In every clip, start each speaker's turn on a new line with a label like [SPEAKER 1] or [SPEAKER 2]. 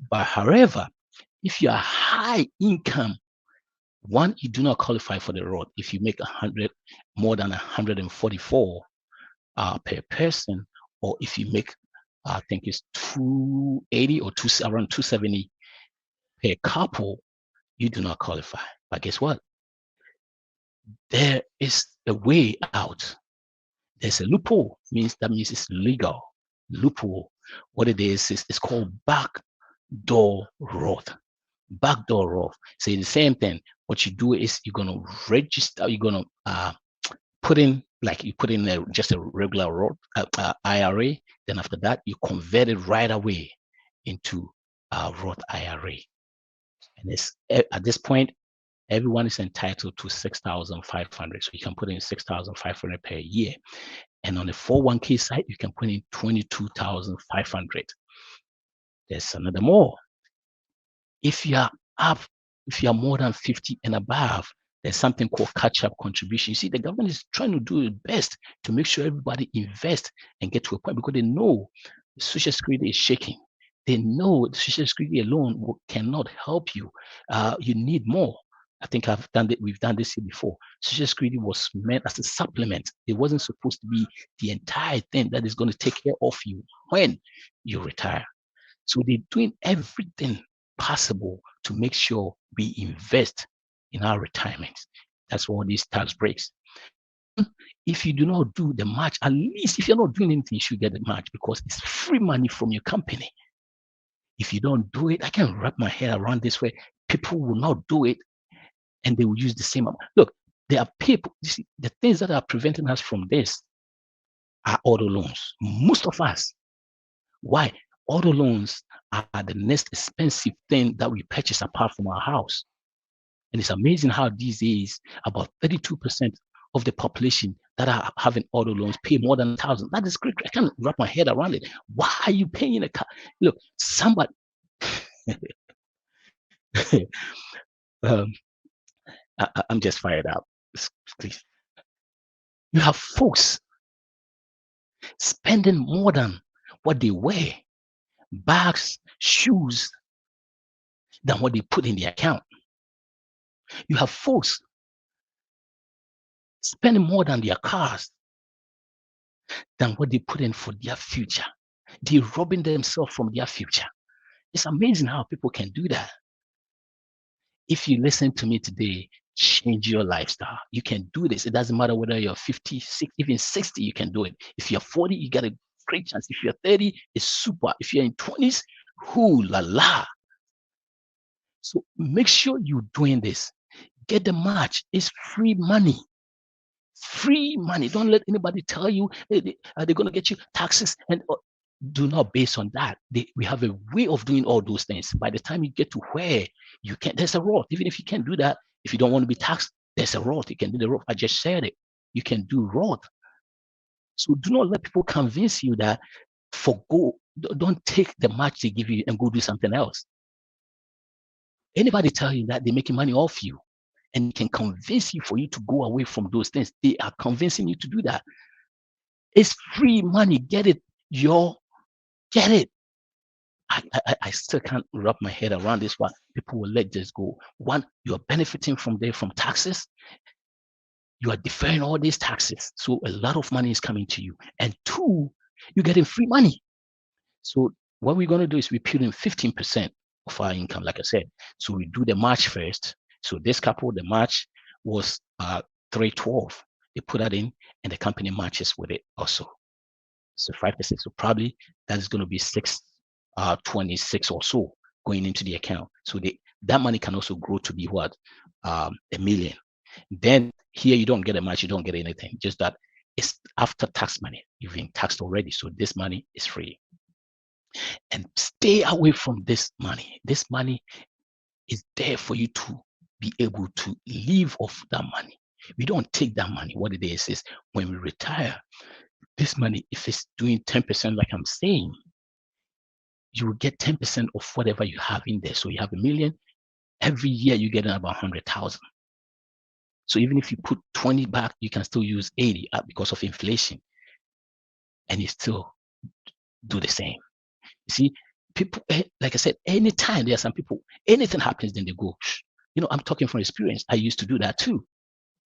[SPEAKER 1] But however, if you are high income, one, you do not qualify for the Roth. If you make more than 144 per person, or if you make, I think it's 280 or around 270 per couple, you do not qualify. But guess what? There is a way out. There's a loophole. That means it's legal. Loophole. What it is it's called backdoor Roth. Backdoor Roth. Say the same thing. What you do is you're gonna register. You're gonna put in, like you put in just a regular Roth IRA. Then after that, you convert it right away into a Roth IRA. And it's at this point, everyone is entitled to 6,500. So you can put in 6,500 per year. And on the 401k side, you can put in 22,500. There's another more. If you are more than 50 and above, there's something called catch-up contribution. You see, the government is trying to do its best to make sure everybody invests and get to a point, because they know the Social Security is shaking. They know the Social Security alone cannot help you. You need more. I think we've done this here before. Social Security was meant as a supplement. It wasn't supposed to be the entire thing that is going to take care of you when you retire. So they're doing everything possible to make sure we invest in our retirement. That's what these tax breaks. If you do not do the match, at least if you're not doing anything, you should get the match, because it's free money from your company. If you don't do it, I can wrap my head around this way. People will not do it, and they will use the same amount. Look, there are people, you see, the things that are preventing us from this are auto loans. Most of us. Why? Auto loans are the next expensive thing that we purchase apart from our house. And it's amazing how these days about 32% of the population that are having auto loans pay more than 1,000. That is great. I can't wrap my head around it. Why are you paying a car? Look, somebody. I'm just fired up. Please. You have folks spending more than what they wear, bags, shoes, than what they put in the account. You have folks spending more than their cars than what they put in for their future. They're robbing themselves from their future. It's amazing how people can do that. If you listen to me today, change your lifestyle. You can do this. It doesn't matter whether you're 50, 60, even 60, you can do it. If you're 40, you got a great chance. If you're 30, it's super. If you're in 20s, hoo la la. So make sure you're doing this. Get the match. It's free money. Free money. Don't let anybody tell you they're going to get you taxes, and do not base on that. We have a way of doing all those things. By the time you get to where you can, there's a Roth. Even if you can't do that, if you don't want to be taxed, there's a Roth. You can do the Roth. I just said it. You can do Roth. So do not let people convince you that don't take the match they give you and go do something else. Anybody tell you that they're making money off you and can convince you for you to go away from those things, they are convincing you to do that. It's free money. Get it, get it. I still can't wrap my head around this one. People will let this go. One, you are benefiting from taxes. You are deferring all these taxes. So a lot of money is coming to you. And two, you're getting free money. So what we're going to do is we put in 15% of our income, like I said. So we do the match first. So this couple, the match was 312. They put that in, and the company matches with it also. So 5%. So probably that is going to be 626 or so going into the account. So that money can also grow to be what? $1 million. Then here you don't get a match, you don't get anything. Just that it's after tax money. You've been taxed already. So this money is free. And stay away from this money. This money is there for you to be able to live off that money. We don't take that money. What it is when we retire, this money, if it's doing 10%, like I'm saying, you will get 10% of whatever you have in there. So you have $1 million. Every year you get about 100,000. So even if you put 20 back, you can still use 80 because of inflation, and you still do the same. You see, people, like I said, anytime there are some people, anything happens, then they go. I'm talking from experience. I used to do that too.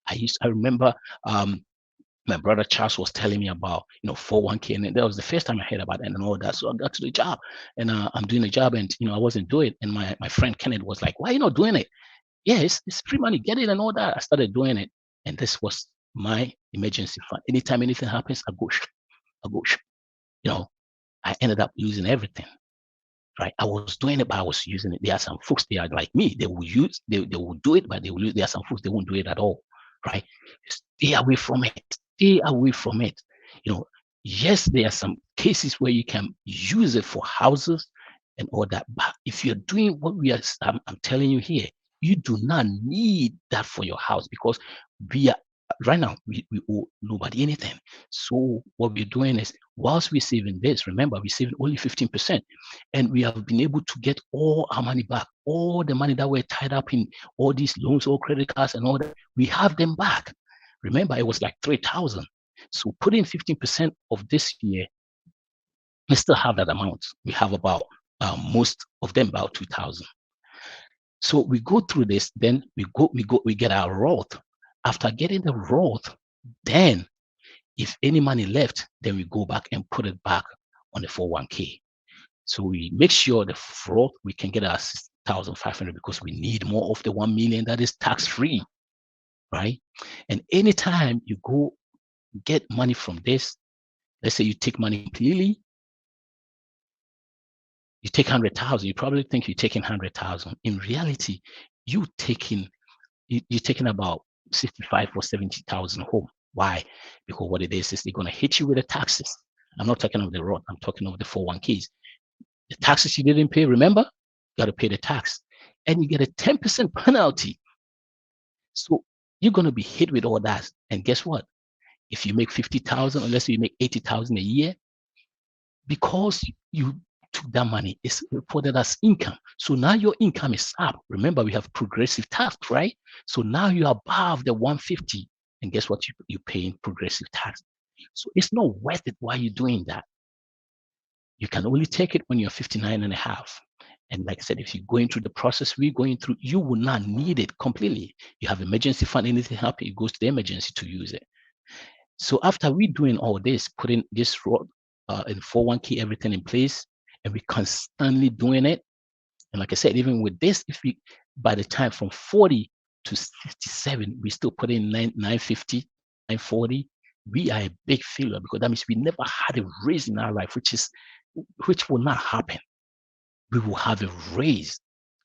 [SPEAKER 1] I remember my brother Charles was telling me about 401k, and that was the first time I heard about it and all that. So I got to the job, and I'm doing the job, and I wasn't doing it. And my friend Kenneth was like, "Why are you not doing it?" Yeah, it's free money, get it and all that. I started doing it, and this was my emergency fund. Anytime anything happens, I go. I ended up losing everything. Right, I was doing it, but I was using it. There are some folks they are like me. They will do it, but they will lose. There are some folks they won't do it at all. Right, stay away from it. Stay away from it. Yes, there are some cases where you can use it for houses and all that. But if you're doing what I'm telling you here, you do not need that for your house, because we are right now we owe nobody anything. So what we're doing is, whilst we're saving this, remember we're saving only 15%, and we have been able to get all our money back, all the money that were tied up in all these loans or credit cards and all that. We have them back. Remember, it was like 3,000. So put in 15% of this year, we still have that amount. We have about most of them about 2,000. So we go through this, then we get our Roth. After getting the Roth, then if any money left, then we go back and put it back on the 401k. So we make sure the Roth we can get our 6,500, because we need more of the 1 million that is tax free, right? And anytime you go get money from this, let's say you take money completely, you take 100,000. You probably think you're taking 100,000. In reality, you're taking about 65 or 70,000 home. Why? Because what it is they're going to hit you with the taxes. I'm not talking of the Roth. I'm talking of the 401ks. The taxes you didn't pay, remember, you got to pay the tax, and you get a 10% penalty. So you're going to be hit with all that. And guess what? If you make 50,000, unless you make 80,000 a year, because you took that money, it's reported as income. So now your income is up. Remember, we have progressive tax, right? So now you're above the 150, and guess what? You're paying progressive tax. So it's not worth it. Why are you doing that? You can only take it when you're 59 and a half. And like I said, if you're going through the process we're going through, you will not need it completely. You have emergency fund, anything happen, it goes to the emergency to use it. So after we doing all this, putting this in 401k, everything in place, and we constantly doing it. And like I said, even with this, if we, by the time from 40 to 67, we still put in 950, 940, we are a big failure, because that means we never had a raise in our life, which will not happen. We will have a raise.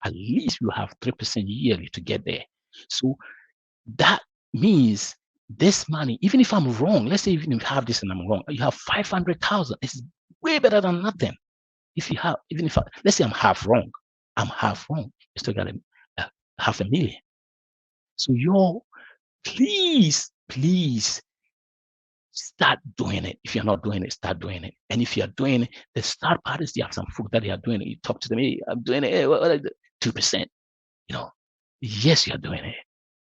[SPEAKER 1] At least we'll have 3% yearly to get there. So that means this money, even if I'm wrong, let's say even if you have this and I'm wrong, you have 500,000. It's way better than nothing. If you have, even if let's say I'm half wrong, you still got a half a million. So please start doing it. If you're not doing it, start doing it. And if you're doing it, the start part is, you have some folk that they are doing it. You talk to them, hey, I'm doing it. Hey, what 2%? Yes, you're doing it,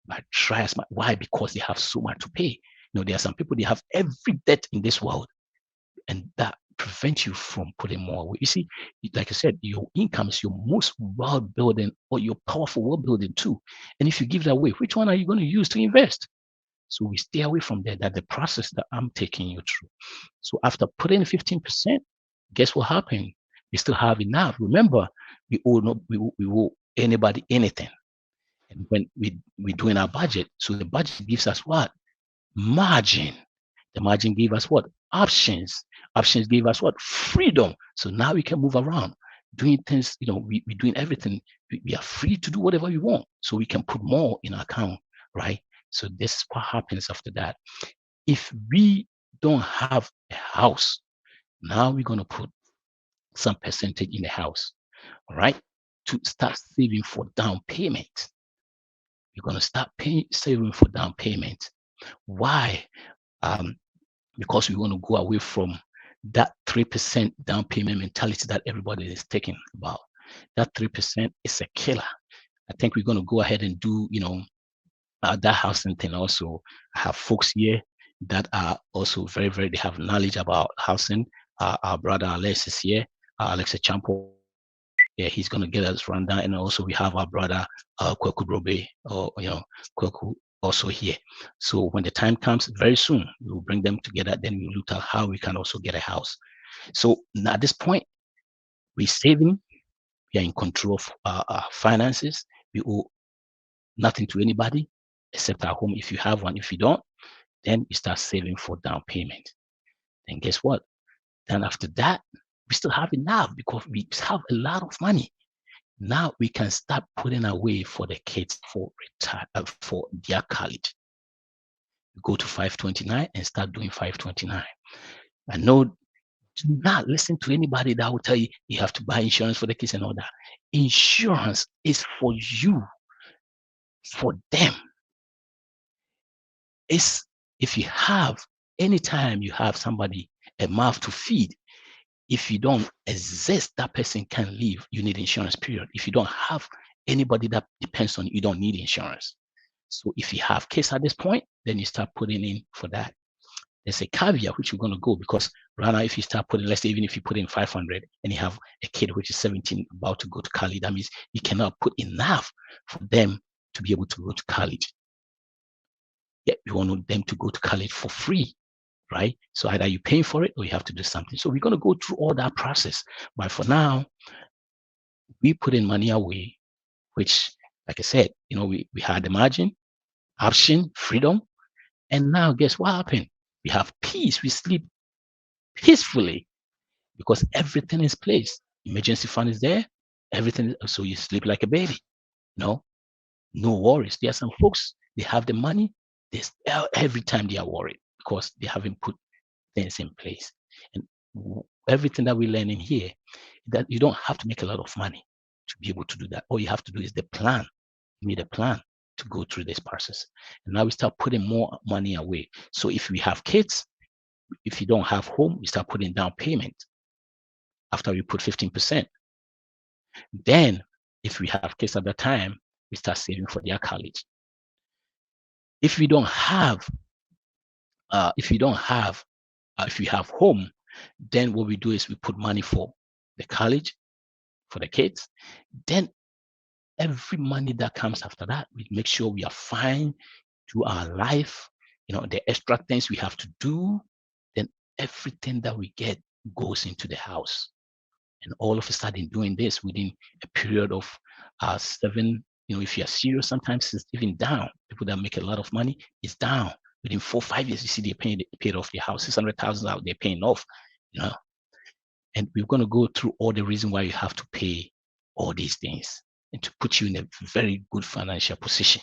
[SPEAKER 1] but try as much. Why? Because they have so much to pay. There are some people, they have every debt in this world, and that prevents you from putting more away. You see, like I said, your income is your most wealth building, or your powerful wealth building too. And if you give that away, which one are you going to use to invest? So we stay away from that. That's the process that I'm taking you through. So after putting 15%, guess what happened? We still have enough. Remember, we owe anybody anything. And when we're doing our budget, so the budget gives us what? Margin. The margin gave us what? Options. Options gave us what? Freedom. So now we can move around, doing things, we're doing everything. We are free to do whatever we want. So we can put more in our account, right? So this is what happens after that. If we don't have a house, now we're going to put some percentage in the house, all right, to start saving for down payment. You're going to start saving for down payment. Why? Because we want to go away from that 3% down payment mentality that everybody is taking about. That 3% is a killer. I think we're going to go ahead and do, that housing thing also. I have folks here that are also they have knowledge about housing. Our brother Alex is here, Alex Champo. Yeah, he's going to get us run down. And also we have our brother, Kweku Brobe, or, Kweku also here. So when the time comes very soon, we'll bring them together. Then we'll look at how we can also get a house. So now at this point, we're saving. We are in control of our finances. We owe nothing to anybody except our home if you have one. If you don't, then you start saving for down payment. Then guess what? Then after that, we still have enough because we have a lot of money. Now we can start putting away for the kids for for their college. We go to 529 and start doing 529. I know, do not listen to anybody that will tell you you have to buy insurance for the kids and all that. Insurance is for you, for them. It's if you have, anytime you have somebody, a mouth to feed, if you don't exist, that person can leave. You need insurance, period. If you don't have anybody that depends on you, you don't need insurance. So if you have kids at this point, then you start putting in for that. There's a caveat which we're going to go, because right now, if you start putting, let's say, even if you put in 500 and you have a kid which is 17 about to go to college, that means you cannot put enough for them to be able to go to college. Yeah, you want them to go to college for free, right? So either you're paying for it or you have to do something. So we're going to go through all that process. But for now, we put in money away, which, like I said, we had the margin, option, freedom. And now guess what happened? We have peace. We sleep peacefully because everything is placed. Emergency fund is there. Everything. So you sleep like a baby. No worries. There are some folks, they have the money. Every time they are worried because they haven't put things in place. And everything that we're learning here, that you don't have to make a lot of money to be able to do that. All you have to do is the plan. You need a plan to go through this process. And now we start putting more money away. So if we have kids, if you don't have home, we start putting down payment after we put 15%. Then if we have kids at that time, we start saving for their college. If we don't have, if we have home, then what we do is we put money for the college, for the kids. Then every money that comes after that, we make sure we are fine to our life. The extra things we have to do, then everything that we get goes into the house. And all of a sudden doing this within a period of 7, if you're serious, sometimes it's even down. People that make a lot of money is down. Within 4 or 5 years, you see they're paid off their house, 600,000 out, they're paying off, And we're going to go through all the reason why you have to pay all these things and to put you in a very good financial position.